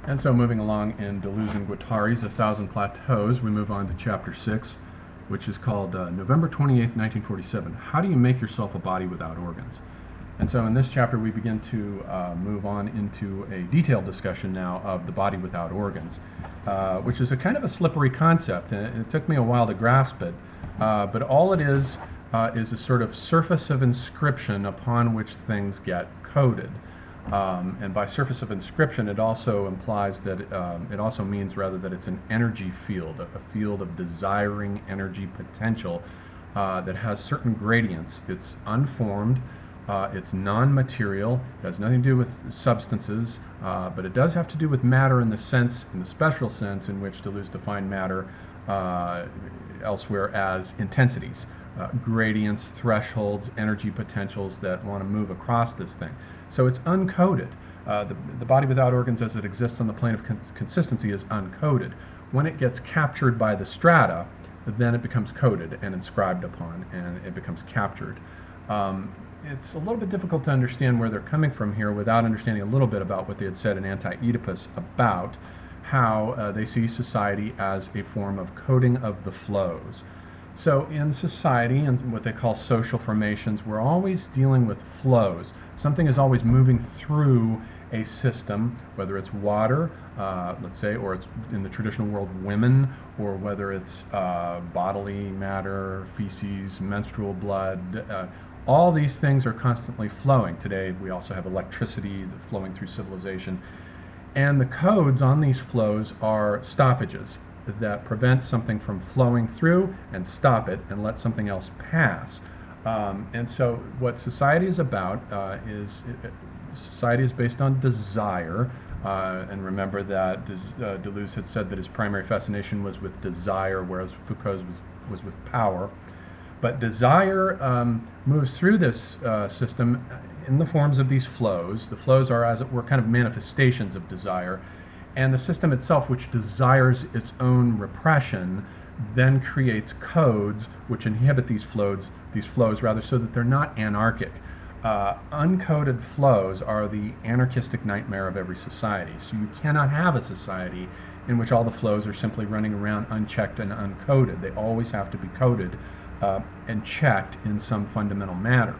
And so moving along in Deleuze Guattari's A Thousand Plateaus, we move on to chapter 6, which is called November 28th, 1947, How Do You Make Yourself a Body Without Organs? And so in this chapter we begin to move on into a detailed discussion now of the body without organs, which is a kind of a slippery concept, and it took me a while to grasp it, but all it is a sort of surface of inscription upon which things get coded. And by surface of inscription, it also implies that it also means rather that it's an energy field, a field of desiring energy potential that has certain gradients. It's unformed, it's non-material, it has nothing to do with substances, but it does have to do with matter in the sense, in the special sense in which Deleuze defined matter elsewhere as intensities, gradients, thresholds, energy potentials that want to move across this thing. So it's uncoded. The body without organs as it exists on the plane of consistency is uncoded. When it gets captured by the strata, then it becomes coded and inscribed upon, and it becomes captured. It's a little bit difficult to understand where they're coming from here without understanding a little bit about what they had said in Anti-Oedipus about how they see society as a form of coding of the flows. So in society and what they call social formations, we're always dealing with flows. Something is always moving through a system, whether it's water, let's say, or it's in the traditional world women, or whether it's bodily matter, feces, menstrual blood. All these things are constantly flowing. Today we also have electricity flowing through civilization. And the codes on these flows are stoppages that prevent something from flowing through and stop it and let something else pass. And so what society is about society is based on desire, and remember that Deleuze had said that his primary fascination was with desire, whereas Foucault's was with power. But desire moves through this system in the forms of these flows. The flows are, as it were, kind of manifestations of desire, and the system itself, which desires its own repression, then creates codes which inhibit these flows rather, so that they're not anarchic. Uncoded flows are the anarchistic nightmare of every society. So you cannot have a society in which all the flows are simply running around unchecked and uncoded. They always have to be coded and checked in some fundamental manner.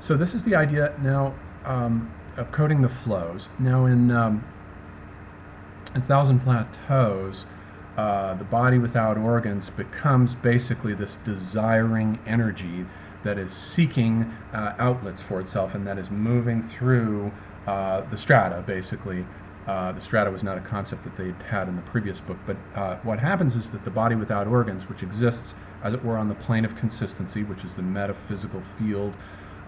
So this is the idea now of coding the flows. Now in A Thousand Plateaus, the body without organs becomes basically this desiring energy that is seeking outlets for itself, and that is moving through the strata, basically. The strata was not a concept that they'd had in the previous book, but what happens is that the body without organs, which exists, as it were, on the plane of consistency, which is the metaphysical field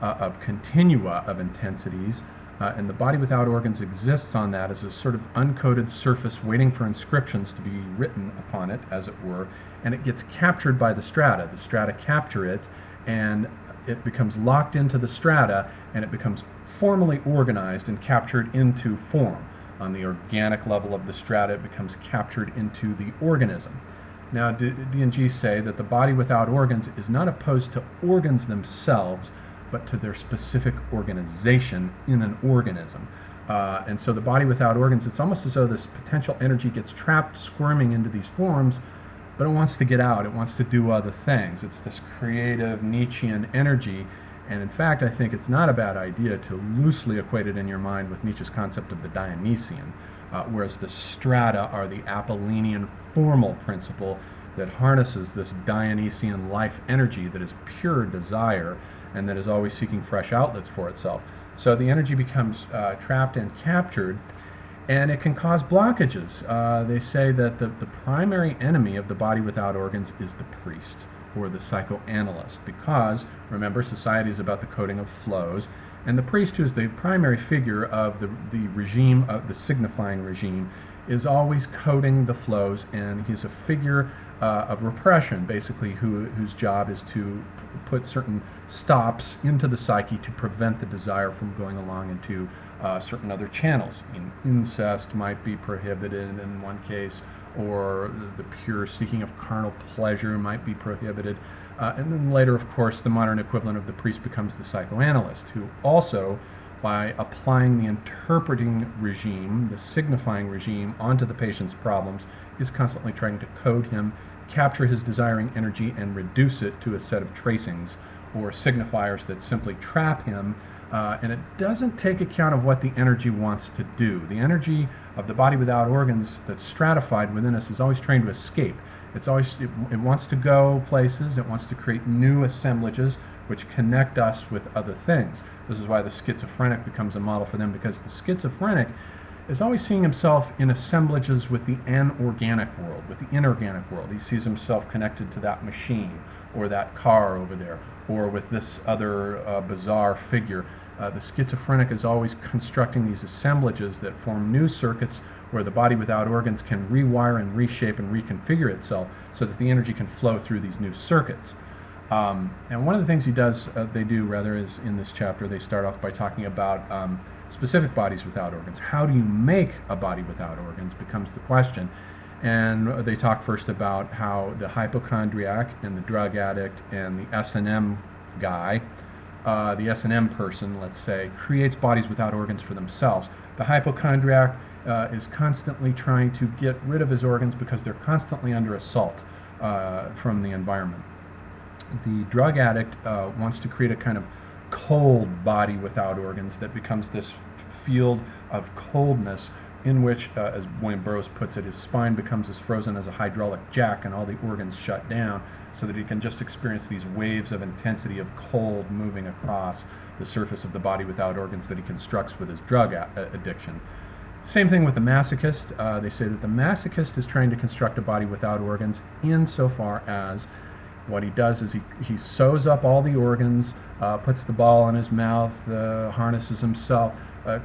of continua of intensities, and the body without organs exists on that as a sort of uncoded surface waiting for inscriptions to be written upon it, as it were, and it gets captured by the strata. The strata capture it, and it becomes locked into the strata, and it becomes formally organized and captured into form. On the organic level of the strata, it becomes captured into the organism. Now, D&G say that the body without organs is not opposed to organs themselves, but to their specific organization in an organism. And so the body without organs, it's almost as though this potential energy gets trapped, squirming into these forms, but it wants to get out, it wants to do other things. It's this creative Nietzschean energy, and in fact I think it's not a bad idea to loosely equate it in your mind with Nietzsche's concept of the Dionysian, whereas the strata are the Apollonian formal principle that harnesses this Dionysian life energy that is pure desire, and that is always seeking fresh outlets for itself. So the energy becomes trapped and captured, and it can cause blockages. They say that the primary enemy of the body without organs is the priest or the psychoanalyst, because, remember, society is about the coding of flows, and the priest, who is the primary figure of the regime, of the signifying regime, is always coding the flows, and he's a figure of repression, basically, whose job is to put certain stops into the psyche to prevent the desire from going along into certain other channels. Incest might be prohibited in one case, or the pure seeking of carnal pleasure might be prohibited. And then later, of course, the modern equivalent of the priest becomes the psychoanalyst, who also by applying the interpreting regime, the signifying regime, onto the patient's problems, is constantly trying to code him, capture his desiring energy, and reduce it to a set of tracings or signifiers that simply trap him. And it doesn't take account of what the energy wants to do. The energy of the body without organs that's stratified within us is always trying to escape. It wants to go places, it wants to create new assemblages which connect us with other things. This is why the schizophrenic becomes a model for them, because the schizophrenic is always seeing himself in assemblages with the anorganic world, with the inorganic world. He sees himself connected to that machine, or that car over there, or with this other bizarre figure. The schizophrenic is always constructing these assemblages that form new circuits where the body without organs can rewire and reshape and reconfigure itself so that the energy can flow through these new circuits. And one of the things they do is in this chapter, they start off by talking about specific bodies without organs. How do you make a body without organs becomes the question. And they talk first about how the hypochondriac and the drug addict and the S&M guy, the S&M person, let's say, creates bodies without organs for themselves. The hypochondriac is constantly trying to get rid of his organs because they're constantly under assault from the environment. The drug addict wants to create a kind of cold body without organs that becomes this field of coldness in which, as William Burroughs puts it, his spine becomes as frozen as a hydraulic jack and all the organs shut down so that he can just experience these waves of intensity of cold moving across the surface of the body without organs that he constructs with his drug addiction. Same thing with the masochist. They say that the masochist is trying to construct a body without organs insofar as what he does is he sews up all the organs, puts the ball in his mouth, harnesses himself,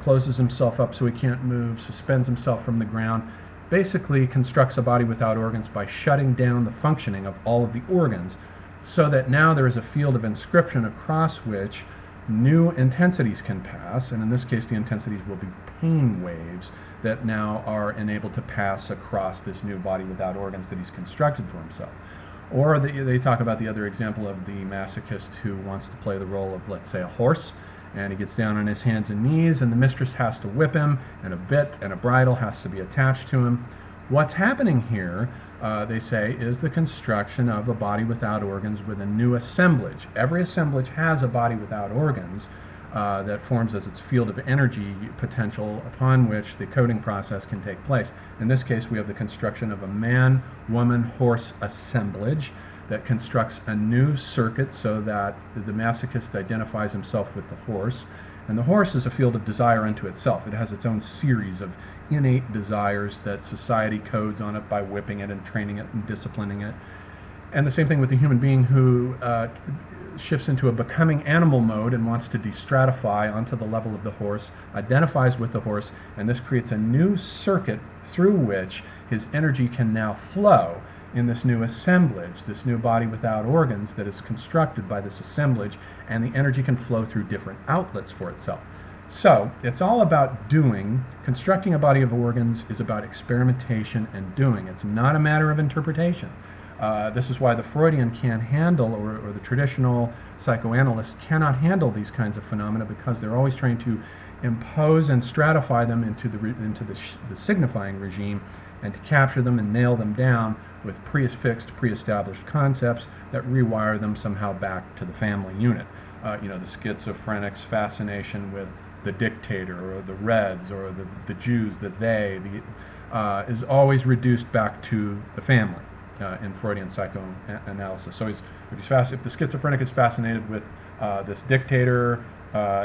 closes himself up so he can't move, suspends himself from the ground, basically constructs a body without organs by shutting down the functioning of all of the organs, so that now there is a field of inscription across which new intensities can pass, and in this case the intensities will be pain waves that now are enabled to pass across this new body without organs that he's constructed for himself. Or they talk about the other example of the masochist who wants to play the role of, let's say, a horse, and he gets down on his hands and knees, and the mistress has to whip him, and a bit and a bridle has to be attached to him. What's happening here, they say, is the construction of a body without organs with a new assemblage. Every assemblage has a body without organs that forms as its field of energy potential upon which the coding process can take place. In this case, we have the construction of a man-woman-horse assemblage that constructs a new circuit so that the masochist identifies himself with the horse. And the horse is a field of desire unto itself. It has its own series of innate desires that society codes on it by whipping it and training it and disciplining it. And the same thing with the human being who shifts into a becoming animal mode and wants to destratify onto the level of the horse, identifies with the horse, and this creates a new circuit through which his energy can now flow in this new assemblage, this new body without organs that is constructed by this assemblage, and the energy can flow through different outlets for itself. So it's all about doing. Constructing a body of organs is about experimentation and doing. It's not a matter of interpretation. This is why the Freudian can't handle, or the traditional psychoanalyst cannot handle these kinds of phenomena, because they're always trying to impose and stratify them into the signifying regime, and to capture them and nail them down with pre-fixed, pre-established concepts that rewire them somehow back to the family unit. The schizophrenic's fascination with the dictator, or the Reds, or the Jews, the they, is always reduced back to the family in Freudian psychoanalysis. So if the schizophrenic is fascinated with this dictator,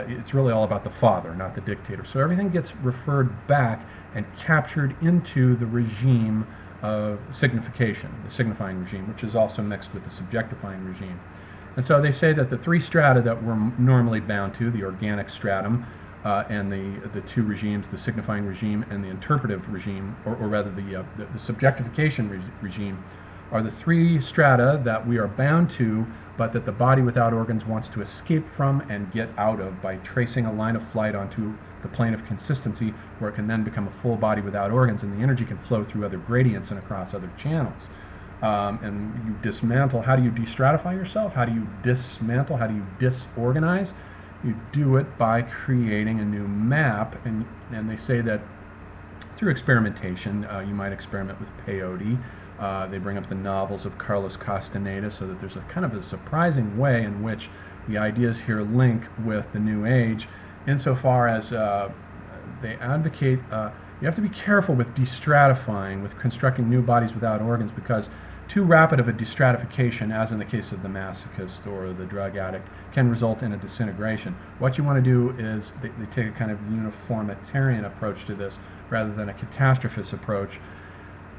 it's really all about the father, not the dictator. So everything gets referred back and captured into the regime of signification, the signifying regime, which is also mixed with the subjectifying regime. And so they say that the three strata that we're normally bound to, the organic stratum, and the two regimes, the signifying regime and the interpretive regime, or rather the subjectification regime, are the three strata that we are bound to, but that the body without organs wants to escape from and get out of by tracing a line of flight onto the plane of consistency, where it can then become a full body without organs, and the energy can flow through other gradients and across other channels. And you dismantle. How do you destratify yourself? How do you dismantle? How do you disorganize? You do it by creating a new map, and they say that through experimentation, you might experiment with peyote. They bring up the novels of Carlos Castaneda, so that there's a kind of a surprising way in which the ideas here link with the New Age, insofar as they advocate you have to be careful with destratifying, with constructing new bodies without organs, because too rapid of a destratification, as in the case of the masochist or the drug addict, can result in a disintegration. What you want to do is they take a kind of uniformitarian approach to this rather than a catastrophist approach,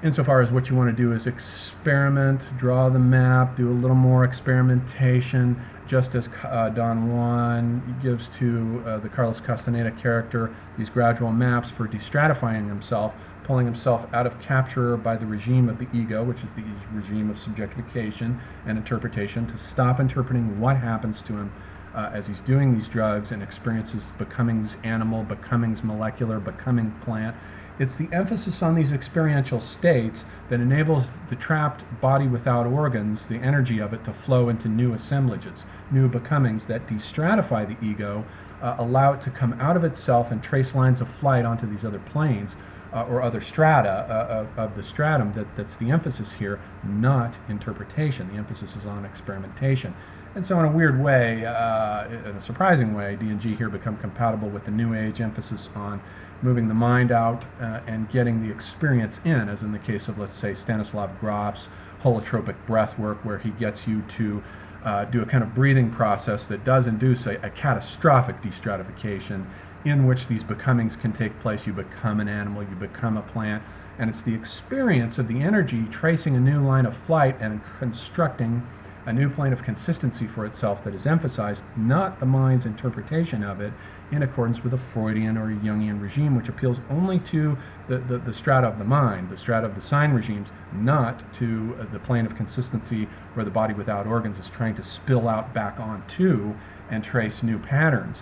insofar as what you want to do is experiment, draw the map, do a little more experimentation, just as Don Juan gives to the Carlos Castaneda character these gradual maps for destratifying himself, pulling himself out of capture by the regime of the ego, which is the regime of subjectification and interpretation, to stop interpreting what happens to him as he's doing these drugs and experiences becomings animal, becomings molecular, becoming plant. It's the emphasis on these experiential states that enables the trapped body without organs, the energy of it, to flow into new assemblages, new becomings that destratify the ego, allow it to come out of itself and trace lines of flight onto these other planes or other strata of the stratum. That's the emphasis here, not interpretation. The emphasis is on experimentation. And so in a weird way, in a surprising way, D&G here become compatible with the New Age emphasis on moving the mind out and getting the experience in, as in the case of, let's say, Stanislav Grof's holotropic breath work, where he gets you to do a kind of breathing process that does induce a catastrophic destratification in which these becomings can take place. You become an animal, you become a plant, and it's the experience of the energy tracing a new line of flight and constructing a new plane of consistency for itself that is emphasized, not the mind's interpretation of it in accordance with a Freudian or a Jungian regime, which appeals only to the strata of the mind, the strata of the sign regimes, not to the plane of consistency where the body without organs is trying to spill out back onto and trace new patterns.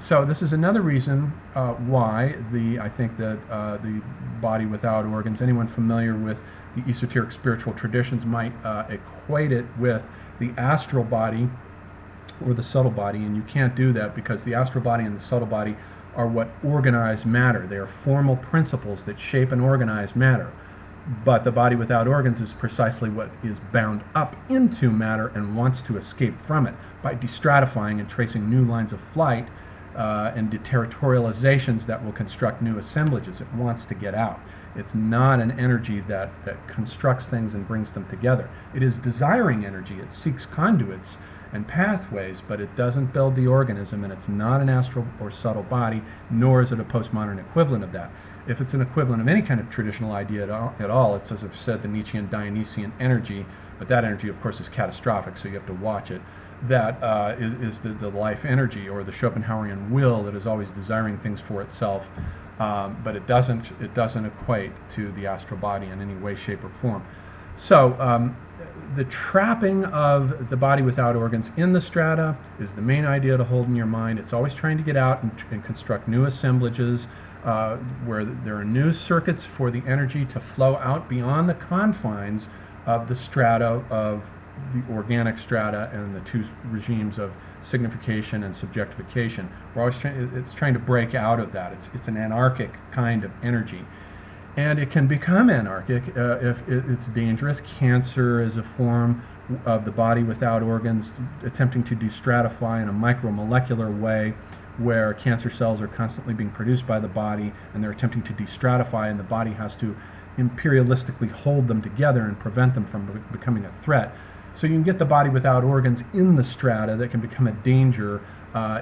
So this is another reason why I think that the body without organs, anyone familiar with the esoteric spiritual traditions might equate it with the astral body or the subtle body, and you can't do that because the astral body and the subtle body are what organize matter. They are formal principles that shape and organize matter. But the body without organs is precisely what is bound up into matter and wants to escape from it by destratifying and tracing new lines of flight and deterritorializations that will construct new assemblages. It wants to get out. It's not an energy that constructs things and brings them together. It is desiring energy. It seeks conduits and pathways, but it doesn't build the organism, and it's not an astral or subtle body, nor is it a postmodern equivalent of that. If it's an equivalent of any kind of traditional idea at all, it's, as I've said, the Nietzschean Dionysian energy, but that energy, of course, is catastrophic, so you have to watch it. That is the life energy, or the Schopenhauerian will that is always desiring things for itself, but it doesn't equate to the astral body in any way, shape, or form. So the trapping of the body without organs in the strata is the main idea to hold in your mind. It's always trying to get out and construct new assemblages where there are new circuits for the energy to flow out beyond the confines of the strata of the organic strata and the two regimes of signification and subjectification. We're always it's trying to break out of that. It's an anarchic kind of energy. And it can become anarchic if it's dangerous. Cancer is a form of the body without organs attempting to destratify in a micromolecular way, where cancer cells are constantly being produced by the body and they're attempting to destratify, and the body has to imperialistically hold them together and prevent them from becoming a threat. So you can get the body without organs in the strata that can become a danger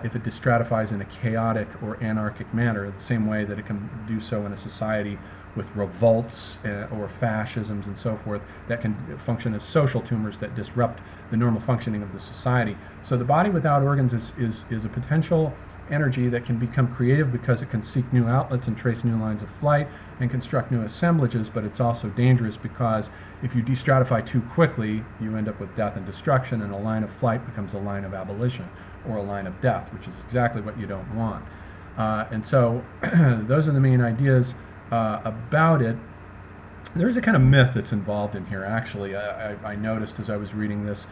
if it destratifies in a chaotic or anarchic manner, the same way that it can do so in a society with revolts or fascisms and so forth that can function as social tumors that disrupt the normal functioning of the society. So the body without organs is a potential energy that can become creative because it can seek new outlets and trace new lines of flight and construct new assemblages, but it's also dangerous because if you destratify too quickly, you end up with death and destruction, and a line of flight becomes a line of abolition or a line of death, which is exactly what you don't want. And so those are the main ideas about it. There's a kind of myth that's involved in here, actually. I noticed as I was reading this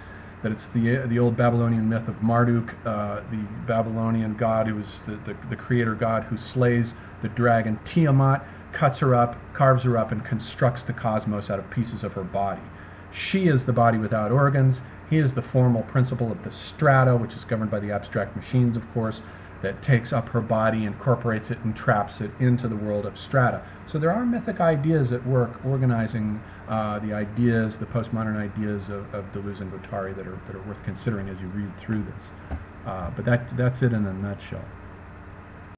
that it's the old Babylonian myth of Marduk, the Babylonian god who was the creator god who slays the dragon Tiamat, cuts her up, carves her up, and constructs the cosmos out of pieces of her body. She is the body without organs. He is the formal principle of the strata, which is governed by the abstract machines, of course, that takes up her body, incorporates it, and traps it into the world of strata. So there are mythic ideas at work organizing the ideas, the postmodern ideas of Deleuze and Guattari that are worth considering as you read through this. But that's it in a nutshell.